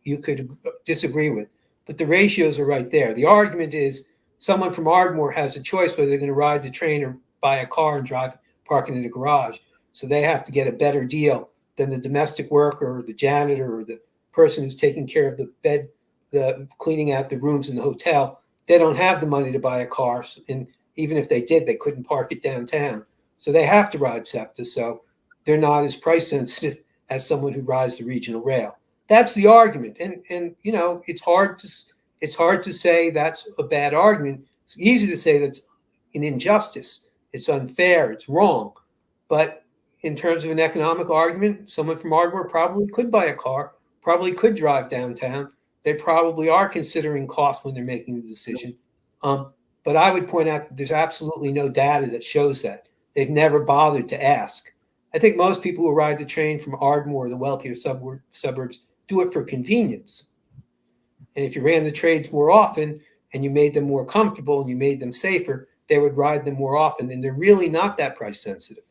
S2: you could disagree with, but the ratios are right there. The argument is someone from Ardmore has a choice whether they're going to ride the train or buy a car and drive, parking in a garage. So they have to get a better deal than the domestic worker or the janitor or the person who's taking care of the bed, the cleaning out the rooms in the hotel. They don't have the money to buy a car, and even if they did, they couldn't park it downtown. So they have to ride SEPTA. So they're not as price sensitive as someone who rides the regional rail. That's the argument. And you know, it's hard to say that's a bad argument. It's easy to say that's an injustice. It's unfair. It's wrong. But in terms of an economic argument, someone from Ardmore probably could buy a car, probably could drive downtown. They probably are considering cost when they're making the decision. But I would point out that there's absolutely no data that shows that. They've never bothered to ask. I think most people who ride the train from Ardmore, the wealthier suburbs, do it for convenience. And if you ran the trades more often and you made them more comfortable and you made them safer, they would ride them more often. And they're really not that price sensitive.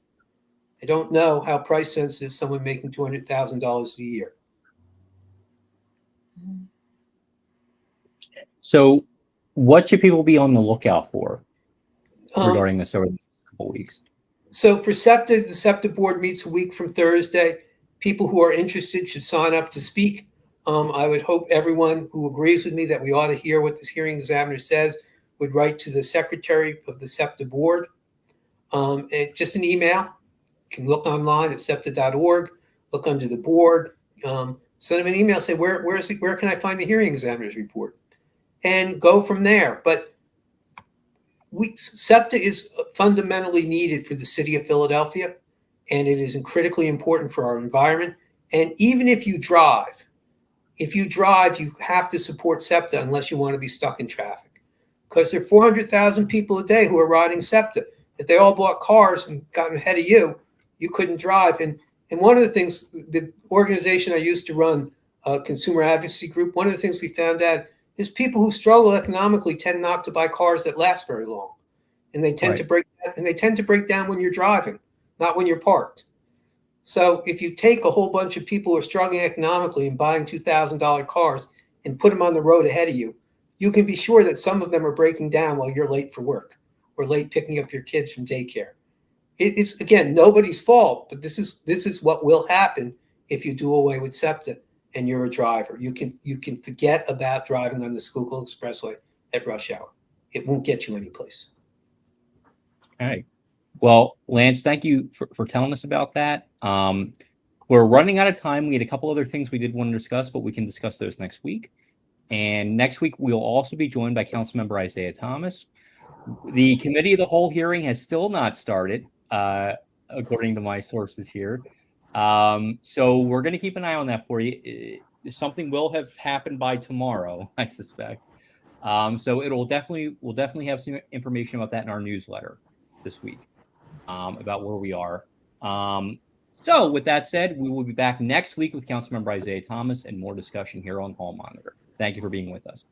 S2: I don't know how price sensitive someone making $200,000 a year.
S1: So what should people be on the lookout for regarding this over the next couple of weeks?
S2: So for SEPTA, the SEPTA board meets a week from Thursday. People who are interested should sign up to speak. I would hope everyone who agrees with me that we ought to hear what this hearing examiner says would write to the secretary of the SEPTA board. Just an email. You can look online at septa.org, look under the board, send them an email, say, where can I find the hearing examiner's report? And go from there. But SEPTA is fundamentally needed for the city of Philadelphia, and it is critically important for our environment. And even if you drive, you have to support SEPTA unless you want to be stuck in traffic. Because there are 400,000 people a day who are riding SEPTA. If they all bought cars and gotten ahead of you, you couldn't drive. And one of the things, the organization I used to run, a consumer advocacy group, one of the things we found out is people who struggle economically tend not to buy cars that last very long. And they tend to break down when you're driving, not when you're parked. So if you take a whole bunch of people who are struggling economically and buying $2,000 cars and put them on the road ahead of you, you can be sure that some of them are breaking down while you're late for work or late picking up your kids from daycare. It's again, nobody's fault, but this is what will happen if you do away with SEPTA and you're a driver. You can forget about driving on the Schuylkill Expressway at rush hour. It won't get you anyplace.
S1: All right. Well, Lance, thank you for telling us about that. We're running out of time. We had a couple other things we did want to discuss, but we can discuss those next week. And next week, we'll also be joined by Councilmember Isaiah Thomas. The committee of the whole hearing has still not started, according to my sources here. So we're going to keep an eye on that for you. Something will have happened by tomorrow, I suspect. So we'll definitely have some information about that in our newsletter this week, about where we are. So with that said, we will be back next week with Councilmember Isaiah Thomas and more discussion here on Hall Monitor. Thank you for being with us.